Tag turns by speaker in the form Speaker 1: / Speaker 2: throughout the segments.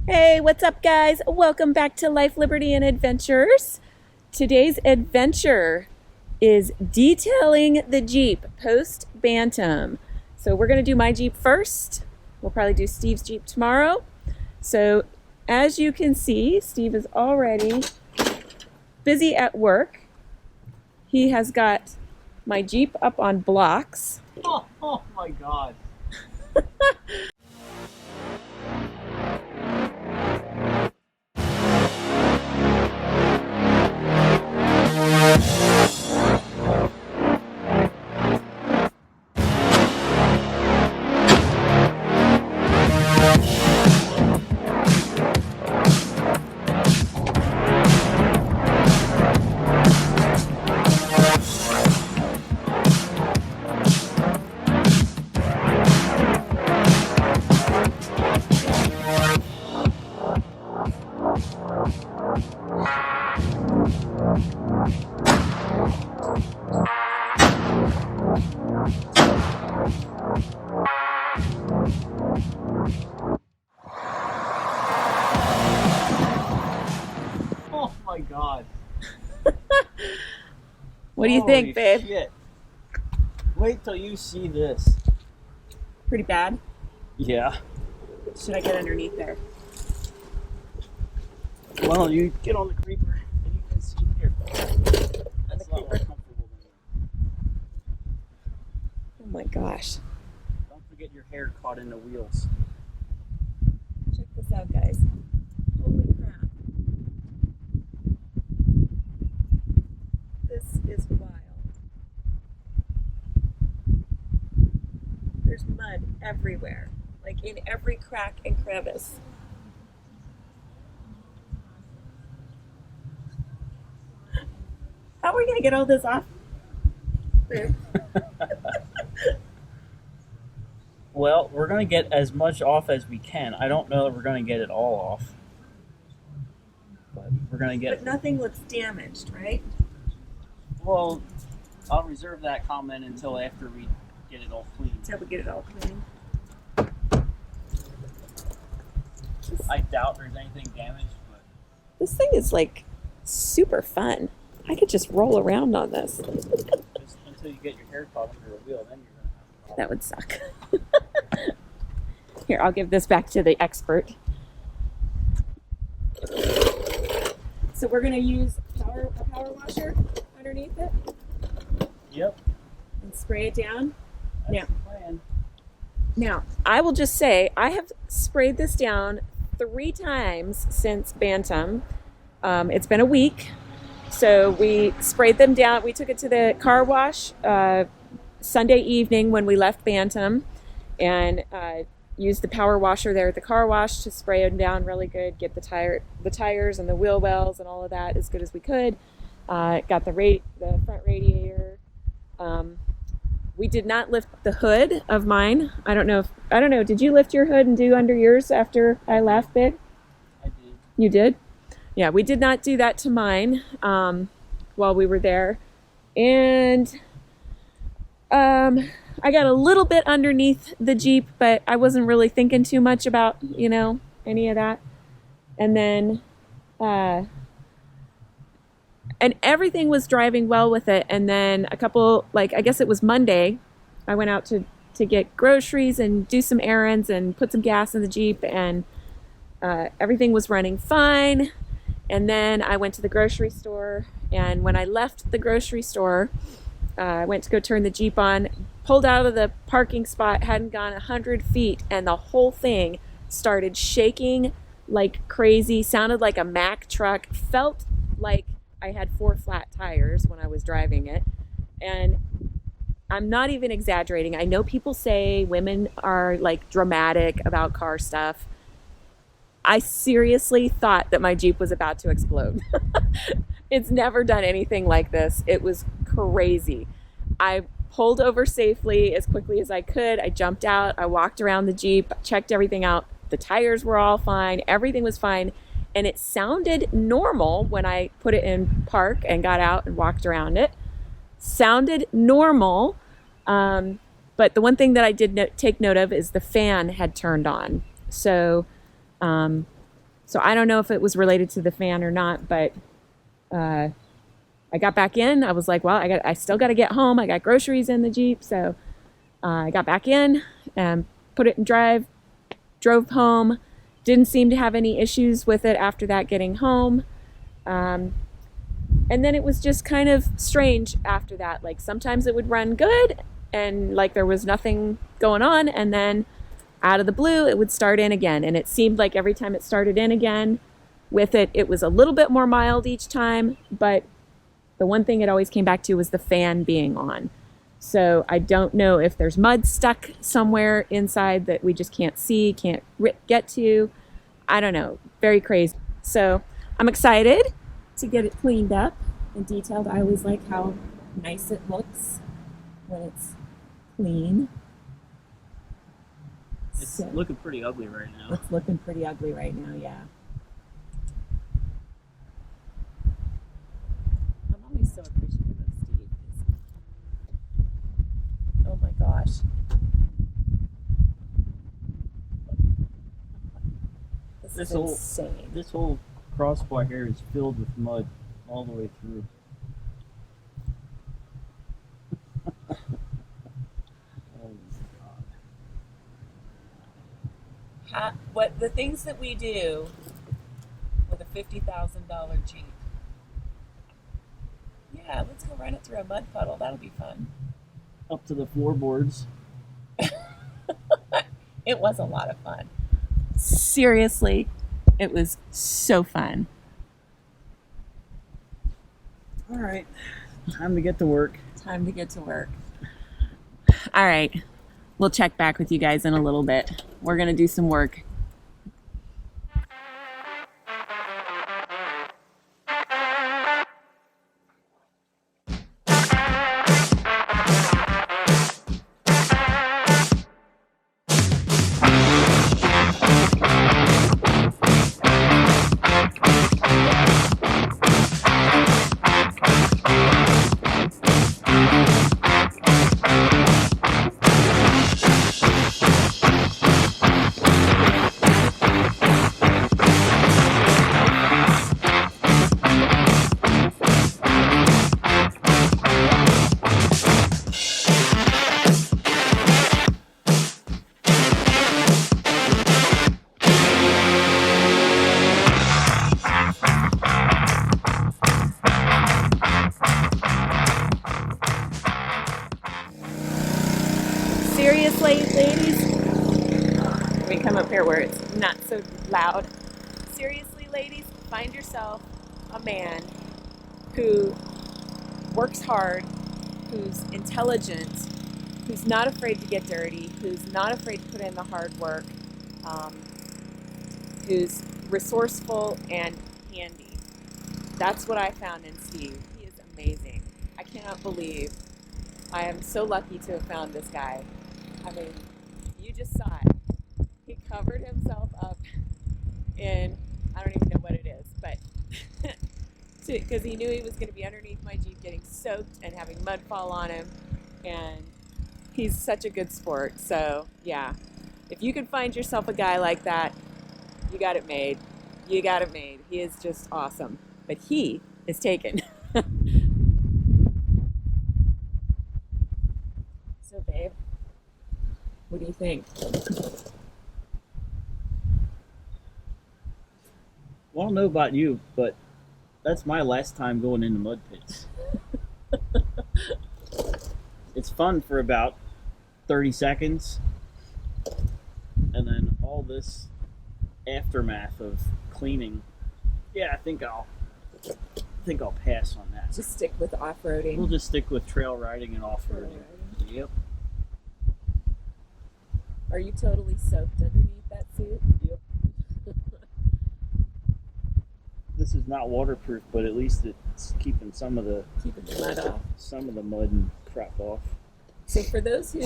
Speaker 1: Hey, what's up, guys? Welcome back to Life, Liberty, and Adventures. Today's adventure is detailing the Jeep post Bantam. So, we're going to do my Jeep first. We'll probably do Steve's Jeep tomorrow. So, as you can see, Steve is already busy at work. He has got my Jeep up on blocks.
Speaker 2: Oh my God. Oh my God.
Speaker 1: What do you think, babe?
Speaker 2: Shit. Wait till you see this.
Speaker 1: Pretty bad.
Speaker 2: Yeah.
Speaker 1: Should I get underneath there?
Speaker 2: Well, you get on the creeper and you can see here. That's a lot more comfortable than
Speaker 1: Oh my gosh.
Speaker 2: Don't forget your hair caught in the wheels.
Speaker 1: Check this out, guys. Holy crap. This is wild. There's mud everywhere, like in every crack and crevice. How are we going to get all this off?
Speaker 2: Well, we're going to get as much off as we can. I don't know that we're going to get it all off. But we're going to get
Speaker 1: But nothing looks damaged, right?
Speaker 2: Well, I'll reserve that comment until after we get it all clean.
Speaker 1: Until we get it all clean.
Speaker 2: I doubt there's anything damaged, but
Speaker 1: This thing is like super fun. I could just roll around on this.
Speaker 2: just until you get your hair caught under a wheel, then you're going to have
Speaker 1: That would suck. Here, I'll give this back to the expert. So we're going to use a power washer underneath it
Speaker 2: Yep.
Speaker 1: and spray it down.
Speaker 2: That's the plan.
Speaker 1: Now, I will just say I have sprayed this down 3 times since Bantam. It's been a week. So we sprayed them down. We took it to the car wash Sunday evening when we left Bantam and used the power washer there at the car wash to spray them down really good, get the tires and the wheel wells and all of that as good as we could. Got the front radiator. We did not lift the hood of mine. I don't know. Did you lift your hood and do under yours after I left, babe?
Speaker 2: I did.
Speaker 1: You did? Yeah, we did not do that to mine while we were there. And I got a little bit underneath the Jeep, but I wasn't really thinking too much about, any of that. And then, and everything was driving well with it. And then I guess it was Monday, I went out to get groceries and do some errands and put some gas in the Jeep, and everything was running fine. And then I went to the grocery store, and when I left the grocery store, I went to go turn the Jeep on, pulled out of the parking spot, hadn't gone 100 feet, and the whole thing started shaking like crazy, sounded like a Mack truck, felt like I had 4 flat tires when I was driving it. And I'm not even exaggerating. I know people say women are like dramatic about car stuff. I seriously thought that my Jeep was about to explode. It's never done anything like this. It was crazy. I pulled over safely as quickly as I could. I jumped out. I walked around the Jeep, checked everything out. The tires were all fine. Everything was fine. And it sounded normal when I put it in park and got out and walked around it. Sounded normal. But the one thing that I did take note of is the fan had turned on. So So I don't know if it was related to the fan or not, but uh, I got back in. I was like, well, I still got to get home. I got groceries in the Jeep, so I got back in and put it in drive, drove home. Didn't seem to have any issues with it after that getting home. Um, and then it was just kind of strange after that. Like sometimes it would run good and like there was nothing going on, and then out of the blue it would start in again. And it seemed like every time it started in again with it, it was a little bit more mild each time, but the one thing it always came back to was the fan being on. So I don't know if there's mud stuck somewhere inside that we just can't see, can't get to. I don't know. Very crazy. So I'm excited to get it cleaned up and detailed. I always like how nice it looks when it's clean.
Speaker 2: It's looking pretty ugly right now.
Speaker 1: It's looking pretty ugly right now, yeah. I'm always so appreciative of Steve. Oh my gosh. This is insane.
Speaker 2: This whole crossbar here is filled with mud all the way through.
Speaker 1: What the things that we do with a $50,000 Jeep. Yeah, let's go run it through a mud puddle. That'll be fun.
Speaker 2: Up to the floorboards.
Speaker 1: It was a lot of fun. Seriously, it was so fun.
Speaker 2: All right, time to get to work.
Speaker 1: Time to get to work. All right, we'll check back with you guys in a little bit. We're going to do some work. Seriously, ladies, let me come up here where it's not so loud. Seriously, ladies, find yourself a man who works hard, who's intelligent, who's not afraid to get dirty, who's not afraid to put in the hard work, who's resourceful and handy. That's what I found in Steve. He is amazing. I cannot believe I am so lucky to have found this guy. I mean, you just saw it. He covered himself up in, I don't even know what it is, but because he knew he was going to be underneath my Jeep getting soaked and having mud fall on him, and he's such a good sport. So yeah, if you can find yourself a guy like that, you got it made. You got it made. He is just awesome. But he is taken. So babe, what do you think?
Speaker 2: Well, I don't know about you, but that's my last time going into mud pits. It's fun for about 30 seconds, and then all this aftermath of cleaning. Yeah, I think I'll pass on that.
Speaker 1: Just stick with off-roading.
Speaker 2: We'll just stick with trail riding and off-roading. Yep.
Speaker 1: Are you totally soaked underneath that suit?
Speaker 2: Yep. This is not waterproof, but at least it's keeping some of the
Speaker 1: mud off.
Speaker 2: Some of the mud and crap off.
Speaker 1: So for those who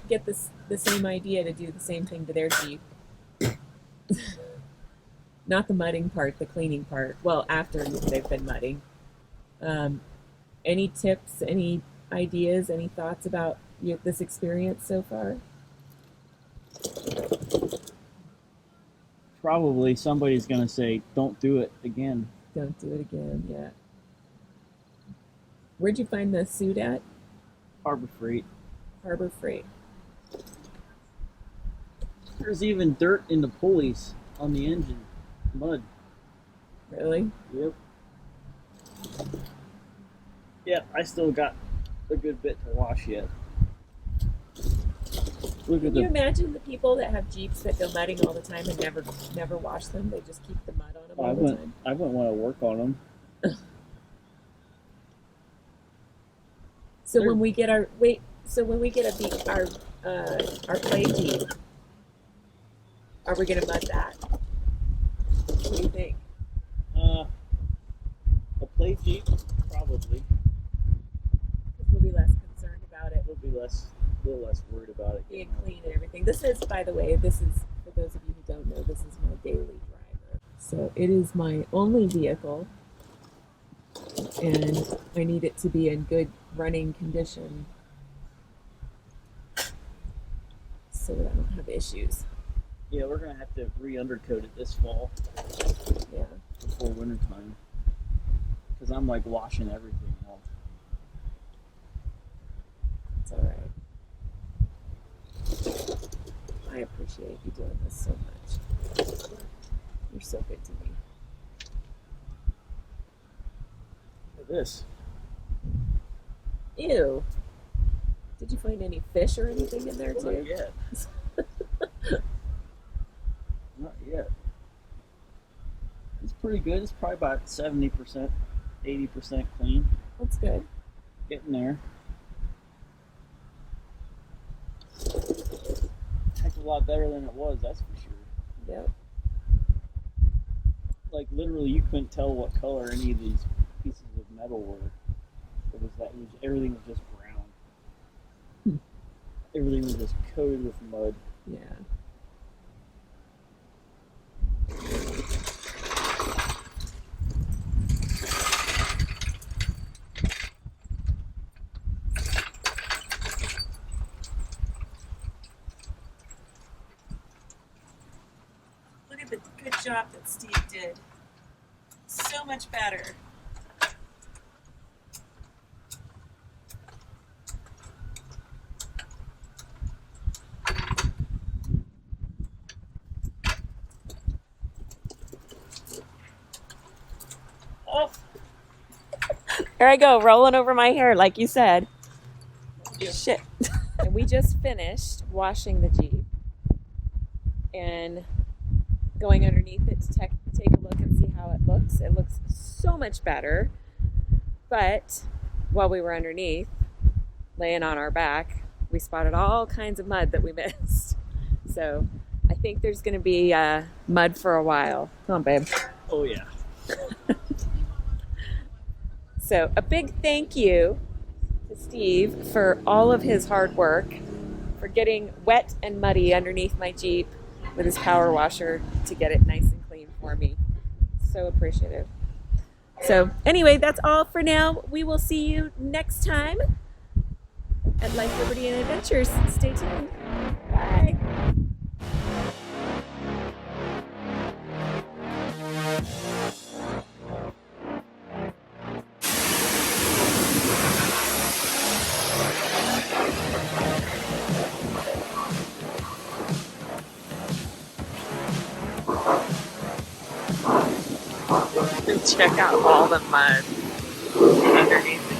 Speaker 1: get the same idea to do the same thing to their Jeep, not the mudding part, the cleaning part. Well, after they've been mudding. Any tips, any ideas, any thoughts about this experience so far?
Speaker 2: Probably somebody's gonna say, "Don't do it again."
Speaker 1: Don't do it again. Yeah. Where'd you find the suit at?
Speaker 2: Harbor Freight.
Speaker 1: Harbor Freight.
Speaker 2: There's even dirt in the pulleys on the engine. Mud.
Speaker 1: Really?
Speaker 2: Yep. Yeah, I still got a good bit to wash yet. Look
Speaker 1: Can
Speaker 2: at
Speaker 1: you
Speaker 2: the.
Speaker 1: imagine the people that have Jeeps that go mudding all the time and never wash them? They just keep the mud on them all the time.
Speaker 2: I wouldn't want to work on them.
Speaker 1: So when we get our our play Jeep, are we gonna mud that? What do you think?
Speaker 2: A plate Jeep, probably.
Speaker 1: We'll be less concerned about it
Speaker 2: We'll be a little less worried about it.
Speaker 1: being clean and everything. This is, by the way, this is, for those of you who don't know, this is my daily driver. So it is my only vehicle, and I need it to be in good running condition so that I don't have issues.
Speaker 2: Yeah, we're gonna have to re-undercoat it this fall.
Speaker 1: Yeah.
Speaker 2: Before winter time. Because I'm like washing everything off.
Speaker 1: It's all right. I appreciate you doing this so much. You're so good to me.
Speaker 2: Look at this.
Speaker 1: Ew. Did you find any fish or anything in there too?
Speaker 2: Not yet. Not yet. It's pretty good. It's probably about 70%, 80% clean.
Speaker 1: That's good.
Speaker 2: Getting there. Heck of a lot better than it was, that's for sure.
Speaker 1: Yep.
Speaker 2: Like literally, you couldn't tell what color any of these pieces of metal were. Everything was just brown. Everything was just coated with mud.
Speaker 1: Yeah. Look at the good job that Steve did. So much better. Oh. There I go, rolling over my hair, like you said.
Speaker 2: Yeah.
Speaker 1: Shit. And we just finished washing the Jeep and going underneath it to take a look and see how it looks. It looks so much better. But while we were underneath, laying on our back, we spotted all kinds of mud that we missed. So I think there's going to be mud for a while. Come on, babe.
Speaker 2: Oh, yeah.
Speaker 1: So a big thank you to Steve for all of his hard work, for getting wet and muddy underneath my Jeep with his power washer to get it nice and clean for me. So appreciative. So anyway, that's all for now. We will see you next time at Life, Liberty, and Adventures. Stay tuned. Bye. Check out all the mud underneath